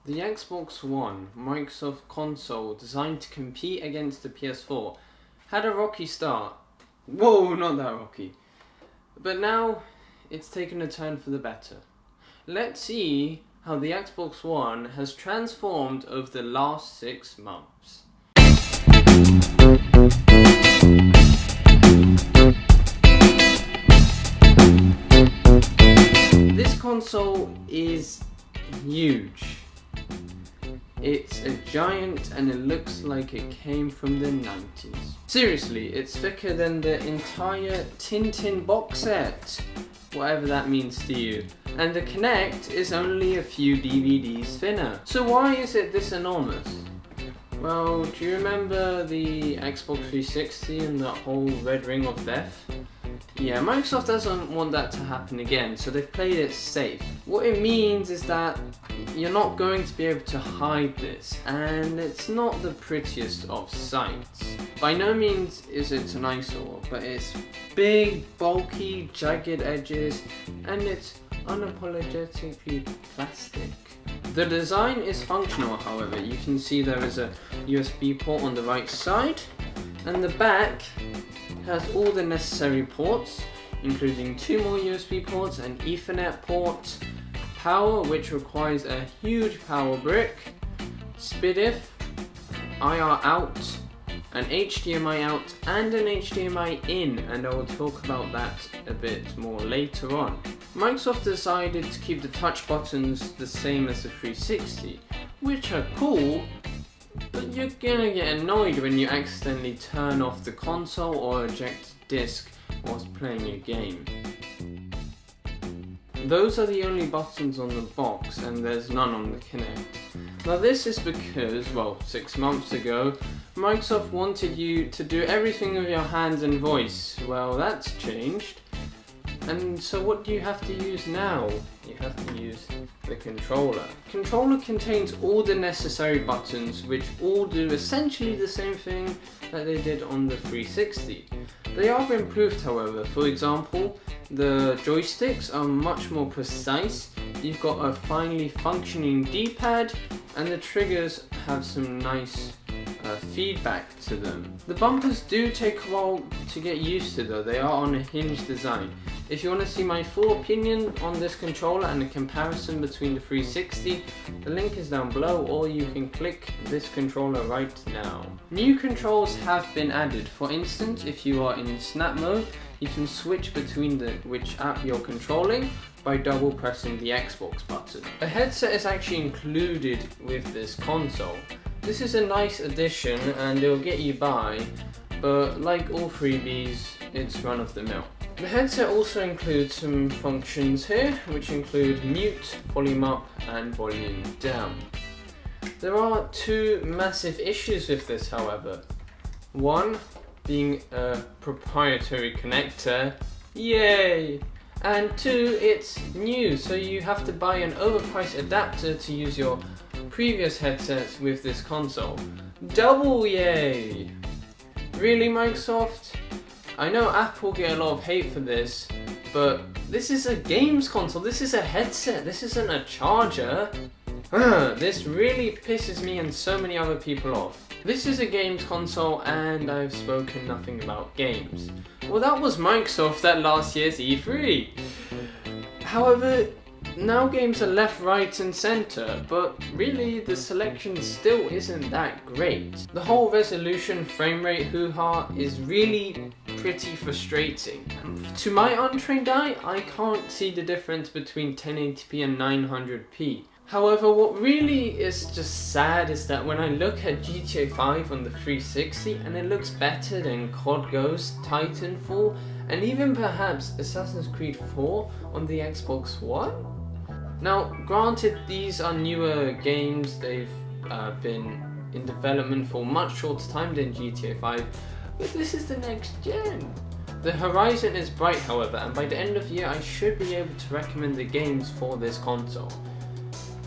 The Xbox One, Microsoft console designed to compete against the PS4, had a rocky start. Whoa, not that rocky. But now it's taken a turn for the better. Let's see how the Xbox One has transformed over the last 6 months. This console is huge. It's a giant and it looks like it came from the 90s. Seriously, it's thicker than the entire Tintin box set, whatever that means to you. And the Kinect is only a few DVDs thinner. So why is it this enormous? Well, do you remember the Xbox 360 and that whole red ring of death? Yeah, Microsoft doesn't want that to happen again, so they've played it safe. What it means is that you're not going to be able to hide this, and it's not the prettiest of sights. By no means is it an eyesore, but it's big, bulky, jagged edges, and it's unapologetically plastic. The design is functional, however. You can see there is a USB port on the right side, and the back has all the necessary ports, including 2 more USB ports, an Ethernet port, power, which requires a huge power brick, SPDIF, IR out, an HDMI out, and an HDMI in, and I will talk about that a bit more later on. Microsoft decided to keep the touch buttons the same as the 360, which are cool, but you're gonna get annoyed when you accidentally turn off the console or eject disc whilst playing a game. Those are the only buttons on the box, and there's none on the Kinect. Now this is because, well, 6 months ago, Microsoft wanted you to do everything with your hands and voice. Well, that's changed. And so what do you have to use now? You have to use the controller. Controller contains all the necessary buttons, which all do essentially the same thing that they did on the 360. They are improved, however. For example, the joysticks are much more precise. You've got a finely functioning D-pad, and the triggers have some nice feedback to them. The bumpers do take a while to get used to though. They are on a hinged design. If you want to see my full opinion on this controller and a comparison between the 360, the link is down below, or you can click this controller right now. New controls have been added. For instance, if you are in snap mode, you can switch between which app you're controlling by double pressing the Xbox button. A headset is actually included with this console. This is a nice addition and it'll get you by, but like all freebies, it's run of the mill. The headset also includes some functions here, which include mute, volume up, and volume down. There are 2 massive issues with this, however. One being a proprietary connector, yay! And 2, it's new, so you have to buy an overpriced adapter to use your previous headsets with this console. Double yay! Really, Microsoft? I know Apple get a lot of hate for this, but this is a games console, this is a headset, this isn't a charger. This really pisses me and so many other people off. This is a games console and I've spoken nothing about games. Well, that was Microsoft at last year's E3. However, now games are left, right and centre, but really the selection still isn't that great. The whole resolution frame rate hoo-ha is really pretty frustrating. To my untrained eye, I can't see the difference between 1080p and 900p. However, what really is just sad is that when I look at GTA 5 on the 360 and it looks better than COD Ghost, Titanfall, and even perhaps Assassin's Creed 4 on the Xbox One? Now, granted, these are newer games, they've been in development for much shorter time than GTA 5, but this is the next gen. The horizon is bright, however, and by the end of the year I should be able to recommend the games for this console.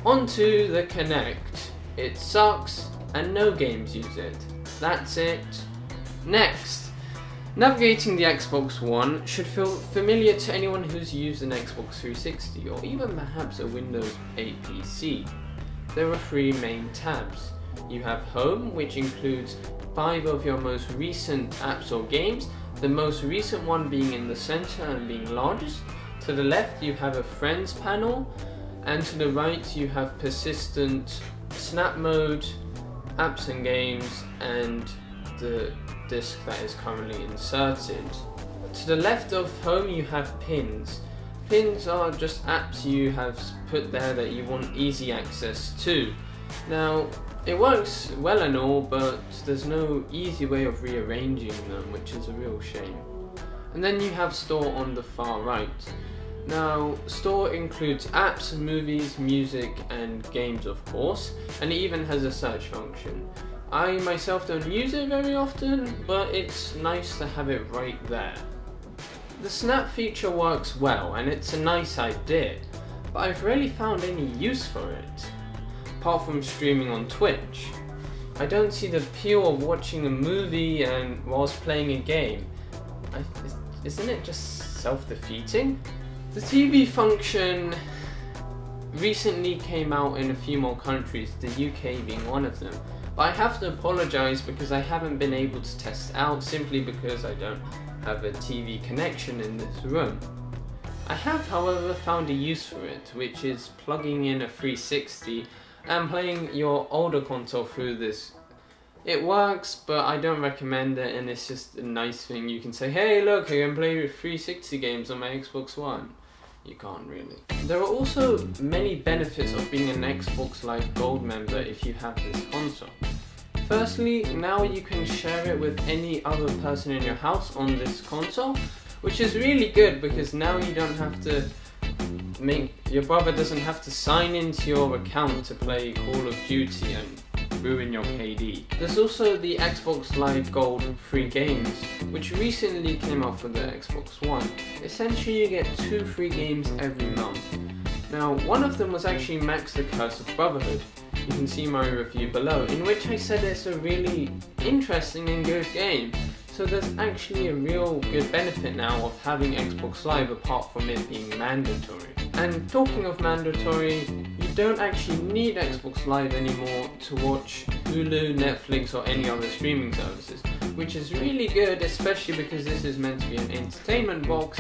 Onto the Kinect. It sucks and no games use it. That's it. Next. Navigating the Xbox One should feel familiar to anyone who's used an Xbox 360 or even perhaps a Windows 8 PC. there are 3 main tabs. You have Home, which includes 5 of your most recent apps or games, the most recent one being in the center and being largest. To the left you have a Friends panel, and to the right you have persistent Snap mode, apps and games, and the disk that is currently inserted. To the left of Home you have Pins. Pins are just apps you have put there that you want easy access to. Now, it works well and all, but there's no easy way of rearranging them, which is a real shame. And then you have Store on the far right. Now, Store includes apps, movies, music, and games, of course, and it even has a search function. I myself don't use it very often, but it's nice to have it right there. The Snap feature works well, and it's a nice idea, but I've rarely found any use for it. Apart from streaming on Twitch, I don't see the appeal of watching a movie and whilst playing a game. Isn't it just self-defeating? The TV function recently came out in a few more countries, the UK being one of them. But I have to apologise because I haven't been able to test it out simply because I don't have a TV connection in this room. I have, however, found a use for it, which is plugging in a 360 and playing your older console through this. It works, but I don't recommend it, and it's just a nice thing. You can say, hey look, I can play 360 games on my Xbox One. You can't really. There are also many benefits of being an Xbox Live Gold member if you have this console. Firstly, now you can share it with any other person in your house on this console, which is really good because now you don't have to your brother doesn't have to sign into your account to play Call of Duty and ruin your KD. There's also the Xbox Live Gold free games, which recently came out for the Xbox One. Essentially you get 2 free games every month. Now, one of them was actually Max the Curse of Brotherhood. You can see my review below, in which I said it's a really interesting and good game. So there's actually a real good benefit now of having Xbox Live apart from it being mandatory. And talking of mandatory, you don't actually need Xbox Live anymore to watch Hulu, Netflix or any other streaming services, which is really good, especially because this is meant to be an entertainment box,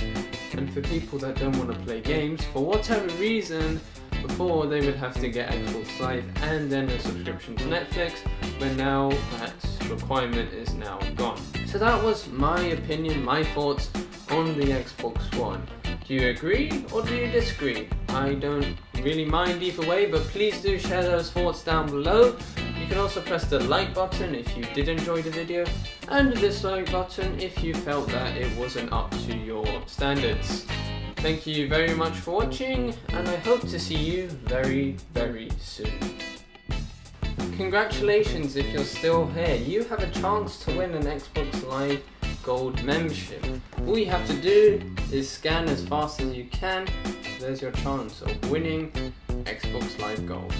and for people that don't want to play games for whatever reason. Before they would have to get Xbox Live and then a subscription to Netflix, but now that requirement is now gone. So that was my opinion, my thoughts on the Xbox One. Do you agree or do you disagree? I don't really mind either way, but please do share those thoughts down below. You can also press the like button if you did enjoy the video, and the dislike button if you felt that it wasn't up to your standards. Thank you very much for watching, and I hope to see you very, very soon. Congratulations if you're still here. You have a chance to win an Xbox Live Gold membership. All you have to do is scan as fast as you can. There's your chance of winning Xbox Live Gold.